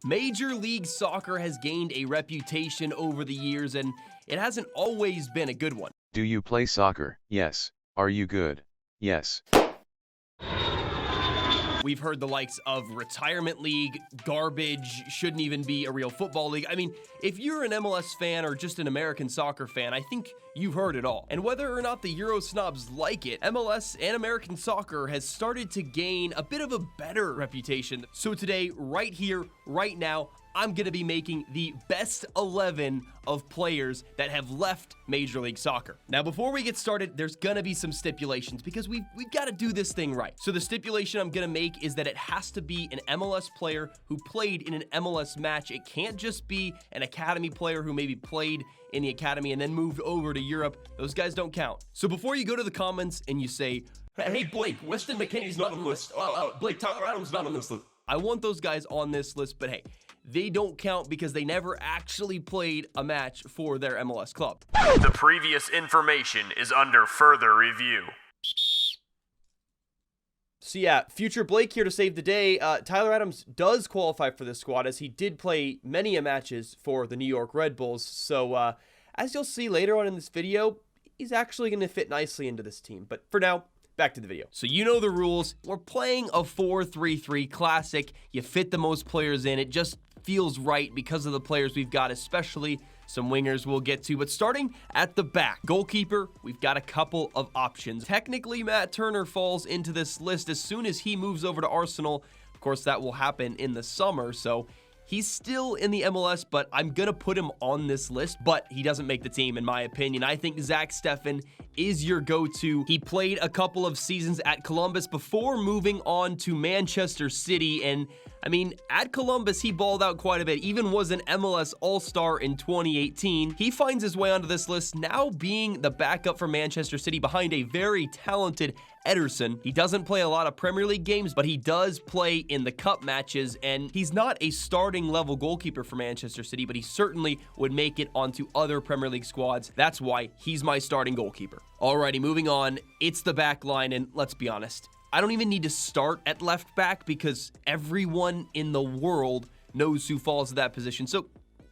Major League Soccer has gained a reputation over the years, and it hasn't always been a good one. Do you play soccer? Yes. Are you good? Yes. We've heard the likes of retirement league, garbage, shouldn't even be a real football league. I mean, if you're an MLS fan or just an American soccer fan, I think you've heard it all. And whether or not the Euro snobs like it, MLS and American soccer has started to gain a bit of a better reputation. So today, right here, right now, I'm going to be making the best 11 of players that have left Major League Soccer. Now, before we get started, there's going to be some stipulations because we've got to do this thing right. So the stipulation I'm going to make is that it has to be an MLS player who played in an MLS match. It can't just be an academy player who maybe played in the academy and then moved over to Europe. Those guys don't count. So before you go to the comments and you say, hey, Blake, Weston McKennie's not on the list. Blake Tyler Adams not on this list. I want those guys on this list, but hey, they don't count because they never actually played a match for their MLS club. The previous information is under further review. So yeah, future Blake here to save the day. Tyler Adams does qualify for this squad as he did play many matches for the New York Red Bulls. So as you'll see later on in this video, he's actually going to fit nicely into this team. But for now, back to the video. So you know the rules. We're playing a 4-3-3 classic. You fit the most players in. It just feels right because of the players we've got, especially some wingers we'll get to. But starting at the back, goalkeeper, we've got a couple of options. Technically, Matt Turner falls into this list as soon as he moves over to Arsenal. Of course, that will happen in the summer, so he's still in the MLS, but I'm going to put him on this list, but he doesn't make the team, in my opinion. I think Zach Steffen is your go-to. He played a couple of seasons at Columbus before moving on to Manchester City, and I mean, at Columbus, he balled out quite a bit, even was an MLS All-Star in 2018. He finds his way onto this list, now being the backup for Manchester City behind a very talented Ederson. He doesn't play a lot of Premier League games, but he does play in the cup matches, and he's not a starting level goalkeeper for Manchester City, but he certainly would make it onto other Premier League squads. That's why he's my starting goalkeeper. Alrighty, moving on. It's the back line, and let's be honest, I don't even need to start at left back because everyone in the world knows who falls to that position. So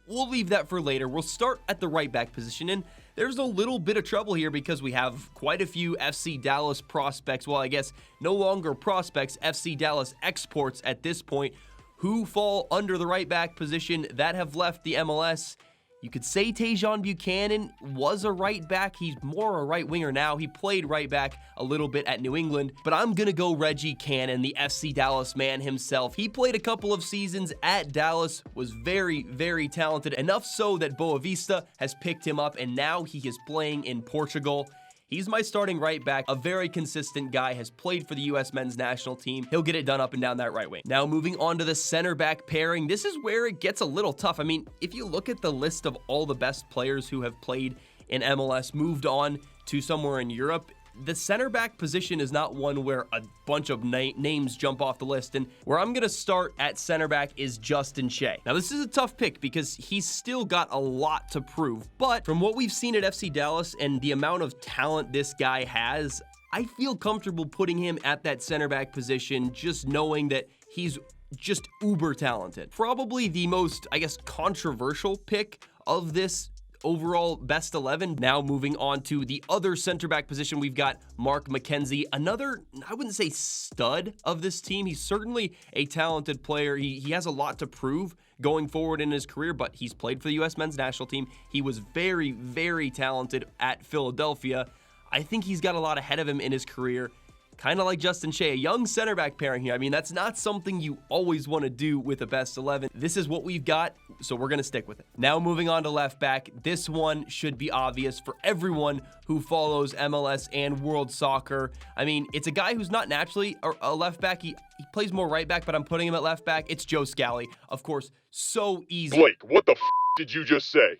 we'll leave that for later. We'll start at the right back position, and there's a little bit of trouble here because we have quite a few FC Dallas prospects. Well, I guess no longer prospects, FC Dallas exports at this point, who fall under the right back position that have left the MLS. You could say Tajon Buchanan was a right back. He's more a right winger now. He played right back a little bit at New England, but I'm going to go Reggie Cannon, the FC Dallas man himself. He played a couple of seasons at Dallas, was very, very talented, enough so that Boavista has picked him up, and now he is playing in Portugal. He's my starting right back, a very consistent guy, has played for the US men's national team. He'll get it done up and down that right wing. Now moving on to the center back pairing, this is where it gets a little tough. I mean, if you look at the list of all the best players who have played in MLS, moved on to somewhere in Europe, the center back position is not one where a bunch of names jump off the list, and where I'm going to start at center back is Justin Shea. Now, this is a tough pick because he's still got a lot to prove, but from what we've seen at FC Dallas and the amount of talent this guy has, I feel comfortable putting him at that center back position, just knowing that he's just uber talented. Probably the most, I guess, controversial pick of this overall best 11. Now moving on to the other center back position, we've got Mark McKenzie, another, I wouldn't say stud of this team. He's certainly a talented player. He has a lot to prove going forward in his career, but he's played for the US men's national team. He was very, very talented at Philadelphia. I think he's got a lot ahead of him in his career. Kind of like Justin Shea, a young center back pairing here. I mean, that's not something you always want to do with a best 11. This is what we've got, so we're going to stick with it. Now moving on to left back, this one should be obvious for everyone who follows MLS and world soccer. I mean, it's a guy who's not naturally a left back. He plays more right back, but I'm putting him at left back. It's Joe Scally. Of course, so easy. Blake, what the did you just say?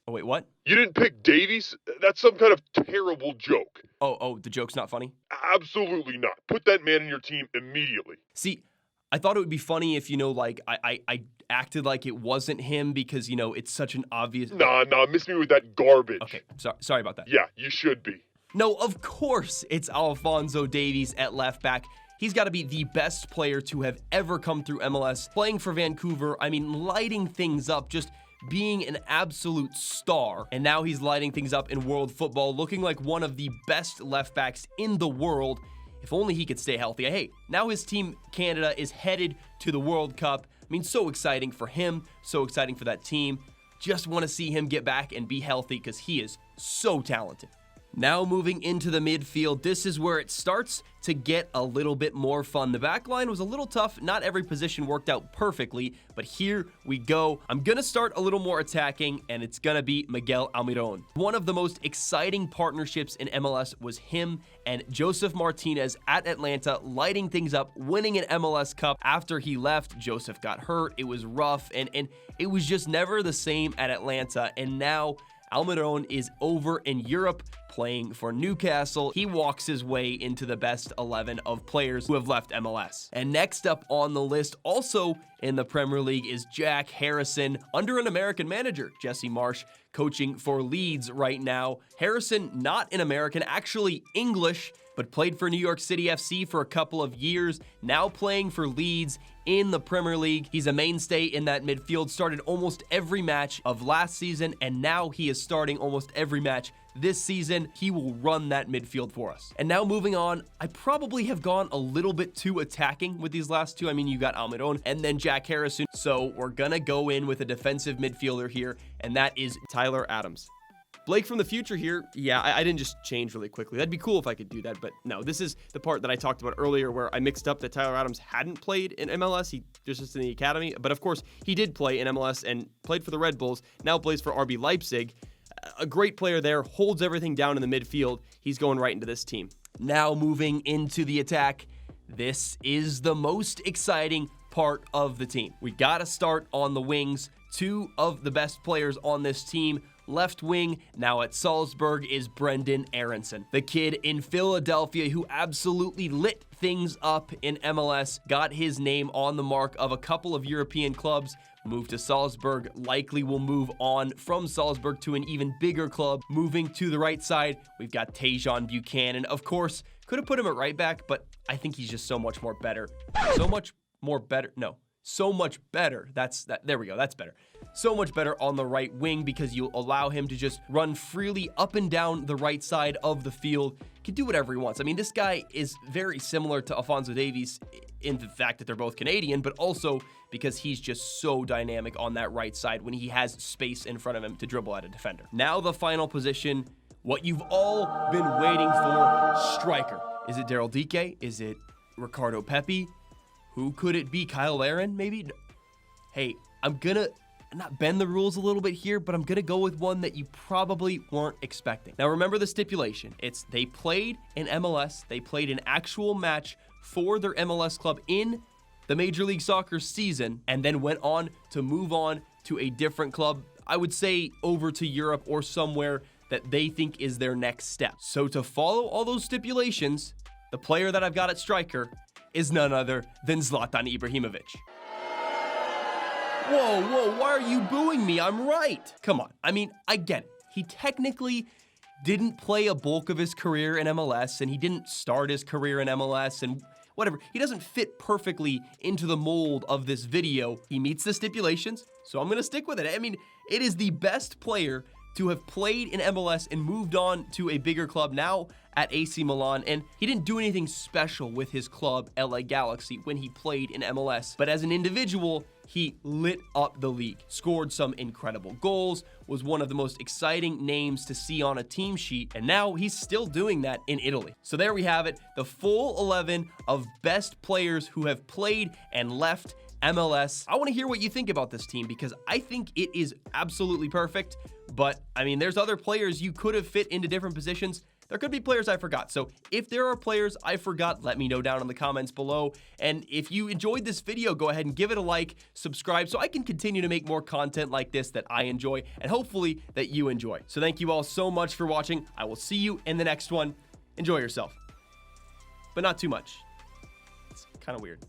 Oh, wait, what? You didn't pick Davies? That's some kind of terrible joke. Oh, the joke's not funny? Absolutely not. Put that man in your team immediately. See, I thought it would be funny if, like, I acted like it wasn't him because, it's such an obvious... Nah, miss me with that garbage. Okay, sorry about that. Yeah, you should be. No, of course it's Alphonso Davies at left back. He's got to be the best player to have ever come through MLS. Playing for Vancouver, I mean, lighting things up, just being an absolute star. And now he's lighting things up in world football, looking like one of the best left backs in the world. If only he could stay healthy. Hey, now his team, Canada, is headed to the World Cup. I mean, so exciting for him, so exciting for that team. Just want to see him get back and be healthy because he is so talented. Now moving into the midfield, this is where it starts to get a little bit more fun. The back line was a little tough. Not every position worked out perfectly, but here we go. I'm going to start a little more attacking, and it's going to be Miguel Almiron. One of the most exciting partnerships in MLS was him and Josef Martinez at Atlanta, lighting things up, winning an MLS Cup. After he left, Josef got hurt. It was rough, and it was just never the same at Atlanta, and now Almiron is over in Europe playing for Newcastle. He walks his way into the best 11 of players who have left MLS. And next up on the list, also in the Premier League, is Jack Harrison under an American manager, Jesse Marsch, coaching for Leeds right now. Harrison, not an American, actually English, but played for New York City FC for a couple of years, now playing for Leeds in the Premier League. He's a mainstay in that midfield, started almost every match of last season, and now he is starting almost every match this season. He will run that midfield for us. And now moving on, I probably have gone a little bit too attacking with these last two. I mean, you got Almiron and then Jack Harrison. So we're gonna go in with a defensive midfielder here, and that is Tyler Adams. Blake from the future here. Yeah, I didn't just change really quickly. That'd be cool if I could do that, but no, this is the part that I talked about earlier where I mixed up that Tyler Adams hadn't played in MLS. He was just in the academy, but of course he did play in MLS and played for the Red Bulls, now plays for RB Leipzig. A great player there, holds everything down in the midfield. He's going right into this team. Now moving into the attack, this is the most exciting part of the team. We gotta start on the wings. Two of the best players on this team. Left wing, now at Salzburg, is Brendan Aronson. The kid in Philadelphia who absolutely lit things up in MLS, got his name on the mark of a couple of European clubs, moved to Salzburg, likely will move on from Salzburg to an even bigger club. Moving to the right side, we've got Tajon Buchanan. Of course, could have put him at right back, but I think he's just so much more better. So much better. There we go. That's better. So much better on the right wing because you allow him to just run freely up and down the right side of the field. Can do whatever he wants. I mean, this guy is very similar to Alphonso Davies in the fact that they're both Canadian, but also because he's just so dynamic on that right side when he has space in front of him to dribble at a defender. Now the final position, what you've all been waiting for, striker. Is it Daryl Dike? Is it Ricardo Pepi? Who could it be? Kyle Aaron, maybe? Hey, I'm gonna not bend the rules a little bit here, but I'm gonna go with one that you probably weren't expecting. Now remember the stipulation. It's they played in MLS, they played an actual match for their MLS club in the Major League Soccer season, and then went on to move on to a different club, I would say over to Europe or somewhere that they think is their next step. So to follow all those stipulations, the player that I've got at striker is none other than Zlatan Ibrahimovic. Whoa, why are you booing me? I'm right. Come on. I mean, I get it. He technically didn't play a bulk of his career in MLS, and he didn't start his career in MLS, and whatever. He doesn't fit perfectly into the mold of this video. He meets the stipulations, so I'm going to stick with it. I mean, it is the best player to have played in MLS and moved on to a bigger club now at AC Milan, and he didn't do anything special with his club, LA Galaxy, when he played in MLS, but as an individual, he lit up the league, scored some incredible goals, was one of the most exciting names to see on a team sheet, and now he's still doing that in Italy. So there we have it, the full 11 of best players who have played and left MLS. I want to hear what you think about this team because I think it is absolutely perfect, but I mean, there's other players you could have fit into different positions. There could be players I forgot. So if there are players I forgot, let me know down in the comments below. And if you enjoyed this video, go ahead and give it a like, subscribe, so I can continue to make more content like this that I enjoy and hopefully that you enjoy. So thank you all so much for watching. I will see you in the next one. Enjoy yourself, but not too much. It's kind of weird.